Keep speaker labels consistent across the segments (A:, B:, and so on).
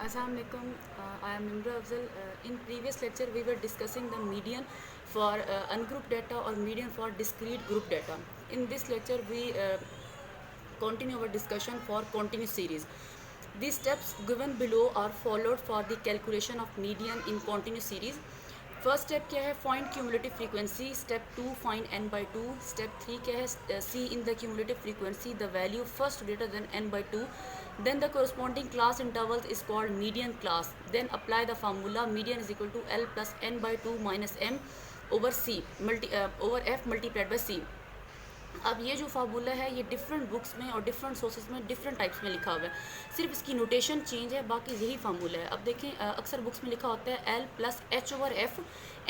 A: Assalamualaikum. I am Nimra Afzal. In previous lecture, we were discussing the median for ungrouped data or median for discrete group data. In this lecture, we continue our discussion for continuous series. These steps given below are followed for the calculation of median in continuous series. First step क्या है, find cumulative frequency. Step 2 find n by 2. Step 3 क्या है, see in the cumulative frequency the value first greater than n by 2. then the corresponding class intervals is called median class. then apply the formula median is equal to L plus n by 2 minus m over c over f multiplied by c. अब ये जो formula है ये different books में और different sources में different types में लिखा हुआ है, सिर्फ इसकी नोटेशन चेंज है, बाकी यही फार्मूला है. अब देखें अक्सर बुक्स में लिखा होता है L plus h over f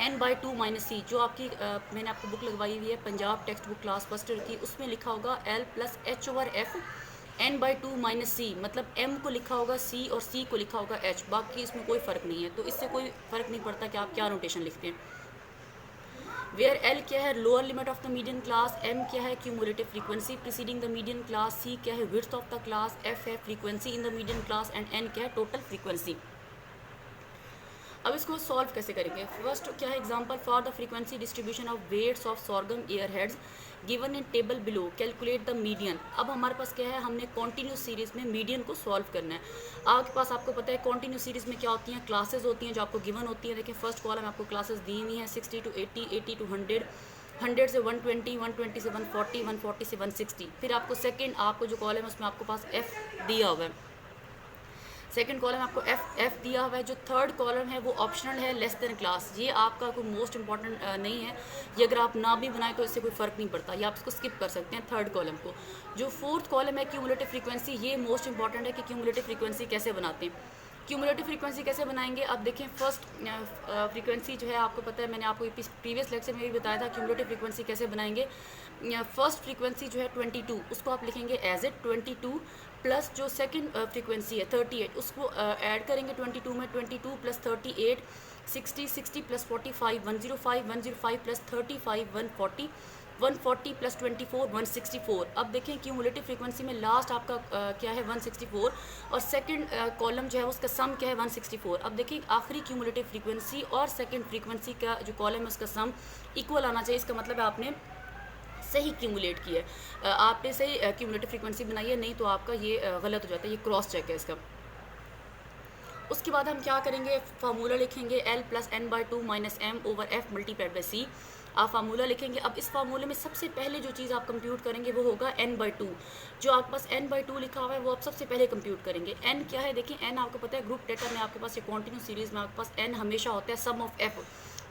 A: n by 2 minus c. जो आपकी मैंने आपको बुक लगवाई हुई है Punjab text book class first year की, उसमें लिखा होगा L plus h over f n by 2 minus c. मतलब m को लिखा होगा c और c को लिखा होगा h, बाकी इसमें कोई फ़र्क नहीं है. तो इससे कोई फ़र्क नहीं पड़ता कि आप क्या नोटेशन लिखते हैं. वेयर एल क्या है, lower limit of the median class. M क्या है, cumulative frequency preceding the median class. C क्या है, width of the class. F है frequency in the median class. And N क्या है, टोटल फ्रीक्वेंसी. अब इसको सॉल्व कैसे करेंगे. फर्स्ट क्या है, example for the frequency distribution of weights of sorghum ear heads given in table below calculate the median. अब हमारे पास क्या है, हमने कॉन्टीन्यूस सीरीज़ में मीडियन को सॉल्व करना है. आपके पास आपको पता है कॉन्टीन्यूस सीरीज़ में क्या होती हैं, क्लासेस होती हैं जो आपको गिवन होती हैं. देखिए फर्स्ट कॉलम आपको क्लासेस दी हुई हैं 60 to 80, 80 to 100, 100 से 120, 120 से 140, 140 से 160. फिर आपको सेकेंड आपको जो कॉलम है उसमें आपको पास एफ दिया हुआ है. सेकंड कॉलम आपको एफ दिया हुआ है. जो थर्ड कॉलम है वो ऑप्शनल है, लेस देन क्लास. ये आपका कोई मोस्ट इंपॉर्टेंट नहीं है. ये अगर आप ना भी बनाएं तो इससे कोई फ़र्क नहीं पड़ता, ये आप इसको स्किप कर सकते हैं थर्ड कॉलम को. जो फोर्थ कॉलम है क्यूमुलेटिव फ्रीक्वेंसी, ये मोस्ट इंपॉर्टेंट है कि क्यूमुलेटिव फ्रीक्वेंसी कैसे बनाते हैं. क्यूमुलेटिव फ्रीक्वेंसी कैसे बनाएंगे. अब देखें फर्स्ट फ्रीक्वेंसी जो है आपको पता है, मैंने आपको प्रीवियस लेक्चर में भी बताया था क्यूमुलेटिव फ्रीक्वेंसी कैसे बनाएंगे. फर्स्ट फ्रीक्वेंसी जो है 22, उसको आप लिखेंगे एज इट 22 प्लस जो सेकंड फ्रीक्वेंसी है 38, उसको ऐड करेंगे 22 में. 22 प्लस 38 60, 60 प्लस 45 105, 105 प्लस 35 140, 140 प्लस 24 164. अब देखें क्यूमुलेटिव फ्रीक्वेंसी में लास्ट आपका क्या है 164 और सेकंड कॉलम जो है उसका सम क्या है 164. अब देखिए आखिरी क्यूमुलेटिव फ्रीक्वेंसी और सेकंड फ्रीक्वेंसी का जो कॉलम है उसका सम इक्वल आना चाहिए. इसका मतलब है आपने सही क्यूमुलेट किया है, आपने सही क्यूमुलेटिव फ्रीक्वेंसी बनाई है, नहीं तो आपका ये गलत हो जाता है. ये क्रॉस चेक है इसका. उसके बाद हम क्या करेंगे, फार्मूला लिखेंगे L plus n by 2 minus m over f multiplied by c. आप फार्मूला लिखेंगे. अब इस फार्मूले में सबसे पहले जो चीज़ आप कंप्यूट करेंगे वो होगा n बाई 2. जो आपके पास n बाई 2 लिखा हुआ है वो आप सबसे पहले कंप्यूट करेंगे. n क्या है, देखिए n आपको पता है ग्रुप डेटा में आपके पास ये कॉन्टिन्यूस सीरीज़ में आपके पास n हमेशा होता है सम ऑफ f.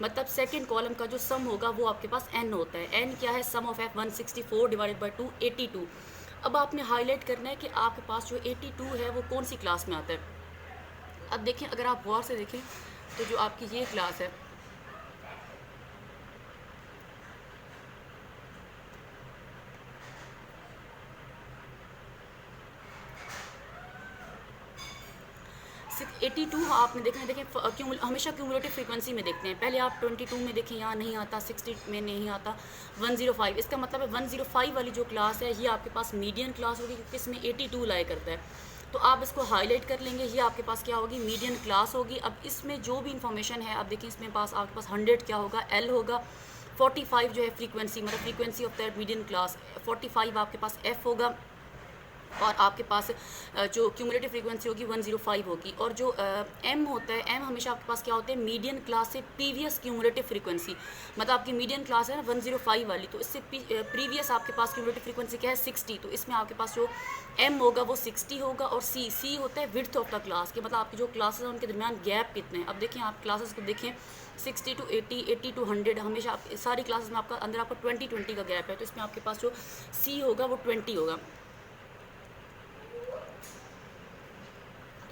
A: मतलब सेकंड कॉलम का जो सम होगा वो आपके पास n होता है. n क्या है, सम ऑफ f 164 डिवाइडेड बाई 2 82. अब आपने हाईलाइट करना है कि आपके पास जो 82 है वो कौन सी क्लास में आता है. अब देखें अगर आप गौर से देखें तो जो आपकी ये क्लास है सिक्स 82 आपने देखना है. देखें हमेशा क्यूमुलेटिव फ्रीक्वेंसी में देखते हैं. पहले आप 22 में देखें, यहाँ नहीं आता, 60 में नहीं आता, 105. इसका मतलब है 105 वाली जो क्लास है ये आपके पास मीडियन क्लास होगी क्योंकि इसमें 82 लाया करता है. तो आप इसको हाईलाइट कर लेंगे, ये आपके पास क्या होगी, मीडियन क्लास होगी. अब इसमें जो भी इंफॉर्मेशन है आप देखिए इसमें पास आपके पास 100 क्या होगा, L होगा. 45 जो है फ्रीक्वेंसी मतलब frequency of that median class, 45 आपके पास F होगा. और आपके पास जो क्यूमुलेटिव फ्रीक्वेंसी होगी 105 होगी. और जो m होता है, m हमेशा आपके पास क्या होते हैं, मीडियन क्लास से प्रीवियस क्यूमुलेटिव फ्रीक्वेंसी. मतलब आपकी मीडियन क्लास है ना 105 वाली, तो इससे प्रीवियस आपके पास क्यूमुलेटिव फ्रीक्वेंसी क्या है 60. तो इसमें आपके पास जो m होगा वो 60 होगा. और c होता है विड्थ ऑफ द क्लास के, मतलब आपकी जो क्लासेस हैं उनके दरमियान गैप कितने हैं. अब देखें आप क्लासेस को देखें 60 to 80, 80 to 100, हमेशा आप सारी क्लासेस में आपका अंदर आपका 20 का गैप है. तो इसमें आपके पास जो c होगा वो 20 होगा.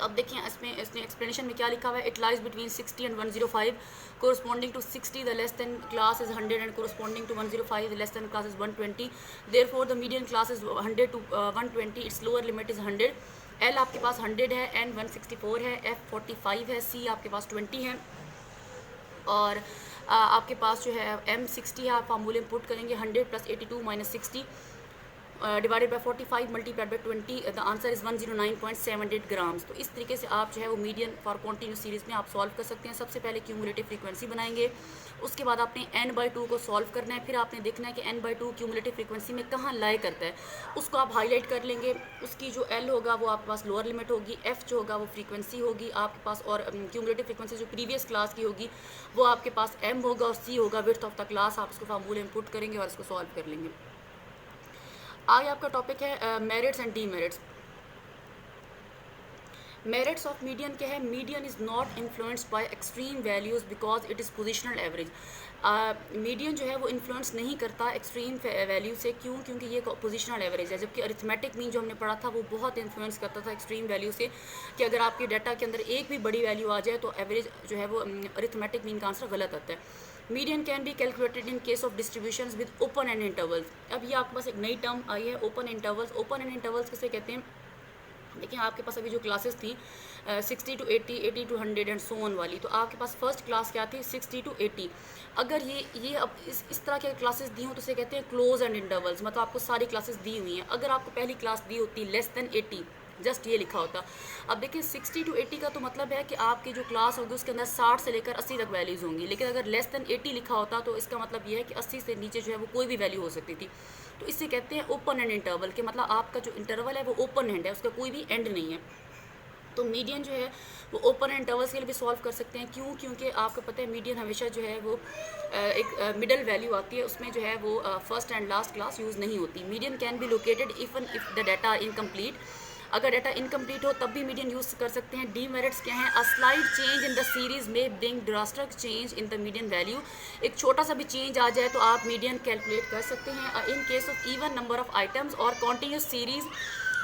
A: अब देखिए इसने एक्सप्लेनेशन में क्या लिखा हुआ है, it lies between 60 and 105. Corresponding to 60 the less than class is 100 and corresponding to 105 the less than class is 120. Therefore the median class is 100 to 120. Its lower limit is 100. L आपके पास 100 है, N 164 है, F 45 है, C आपके पास 20 है. और आपके पास जो है M 60 है. आप फार्मूले में पुट करेंगे 100 plus 82 minus 60. Divided by 45 multiplied by 20, the answer is 109.78 grams. तो इस तरीके से आप जो है वो मीडियन फॉर कॉन्टिन्यूस सीरीज़ में आप सॉल्व कर सकते हैं। सबसे पहले क्यूमुलेटिव फ्रीक्वेंसी बनाएंगे, उसके बाद आपने n/2 को सॉल्व करना है, फिर आपने देखना है कि n/2 क्यूमुलेटिव फ्रीक्वेंसी में कहाँ लाई करता है, उसको आप हाईलाइट कर लेंगे। उसकी जो l होगा वो आपके पास लोअर लिमिट होगी, f जो होगा वो फ्रीक्वेंसी होगी आपके पास, और क्यूमुलेटिव फ्रीक्वेंसी जो प्रीवियस क्लास की होगी वो आपके पास m होगा, और c होगा विड्थ ऑफ द क्लास। आप इसको फार्मूले इनपुट करेंगे और इसको सॉल्व कर लेंगे। आगे आपका टॉपिक है merits and demerits. Merits of median क्या है? Median is not influenced by extreme values because it is positional average. Median जो है वो इन्फ्लुएंस नहीं करता एक्सट्रीम वैल्यू से। क्यों? क्योंकि ये पोजिशनल एवरेज है, जबकि अरिथमेटिक मीन जो हमने पढ़ा था वो बहुत इन्फ्लुएंस करता था एक्सट्रीम वैल्यू से, कि अगर आपके डाटा के अंदर एक भी बड़ी वैल्यू आ जाए तो एवरेज जो है वो अरिथमेटिक मीन का आंसर गलत आता है। Median can be calculated in case of distributions with open and intervals. अब ये आपके पास एक नई टर्म आई है, open intervals. Open and intervals किसे कहते हैं? देखिए आपके पास अभी जो क्लासेस थी 60 to 80, 80 to 100 and so on वाली, तो आपके पास फर्स्ट क्लास क्या थी? 60 to 80। अगर ये अब इस तरह के क्लासेस दी हों तो उसे कहते हैं क्लोज एंड इंटरवल्स, मतलब आपको सारी क्लासेस दी हुई हैं। अगर आपको पहली क्लास दी होती लेस देन 80, जस्ट ये लिखा होता। अब देखिए 60 to 80 का तो मतलब है कि आपकी जो क्लास होगी उसके अंदर 60 से लेकर 80 तक वैल्यूज़ होंगी, लेकिन अगर लेस देन 80 लिखा होता तो इसका मतलब ये है कि 80 से नीचे जो है वो कोई भी वैल्यू हो सकती थी। तो इससे कहते हैं ओपन एंड इंटरवल, के मतलब आपका जो इंटरवल है वो ओपन एंड है, उसका कोई भी एंड नहीं है। तो मीडियन जो है वो ओपन एंड इंटरवल्स के लिए भी सॉल्व कर सकते हैं। क्यों? क्योंकि आपको पता है मीडियन हमेशा जो है वो एक मिडल वैल्यू आती है, उसमें जो है वो first and last class use नहीं होती। Median can be located even if the data are incomplete. अगर डाटा इनकम्प्लीट हो तब भी मीडियन यूज़ कर सकते हैं। डीमेरिट्स क्या हैं? A slide change in the series में bring drastic change in the median value. एक छोटा सा भी चेंज आ जाए तो आप मीडियन कैलकुलेट कर सकते हैं। In case of even number of items और continuous series,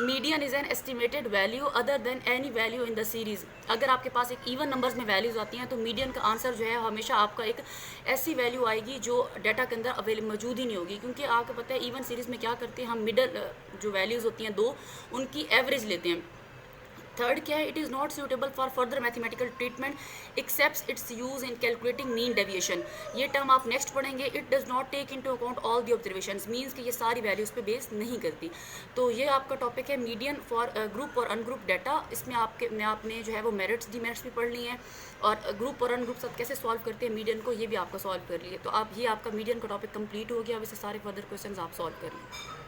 A: median is an estimated value other than any value in the series. अगर आपके पास एक इवन नंबर्स में वैल्यूज़ आती हैं तो मीडियन का आंसर जो है हमेशा आपका एक ऐसी वैल्यू आएगी जो डाटा के अंदर अवेलेबल मौजूद ही नहीं होगी। क्योंकि आपको पता है इवन सीरीज़ में क्या करते हैं हम, मिडल जो वैल्यूज़ होती हैं दो, उनकी एवरेज लेते हैं। थर्ड क्या है? It is not suitable for further mathematical treatment except its use in calculating mean deviation. ये टर्म आप नेक्स्ट पढ़ेंगे। It does not take into account all the observations, means कि ये सारी वैल्यूज़ पे बेस नहीं करती। तो ये आपका टॉपिक है मीडियन फॉर ग्रुप और अनग्रुप डाटा। इसमें आपने जो है वो मेरिट्स डीमेरिट्स भी पढ़ ली हैं, और ग्रुप और अनग्रुप साथ कैसे सॉल्व करते हैं मीडियन को, ये भी आपका सॉल्व कर लिए। तो आप ये आपका मीडियन का टॉपिक कंप्लीट हो गया। अब इससे सारे फर्दर क्वेश्चन आप सॉल्व कर लें।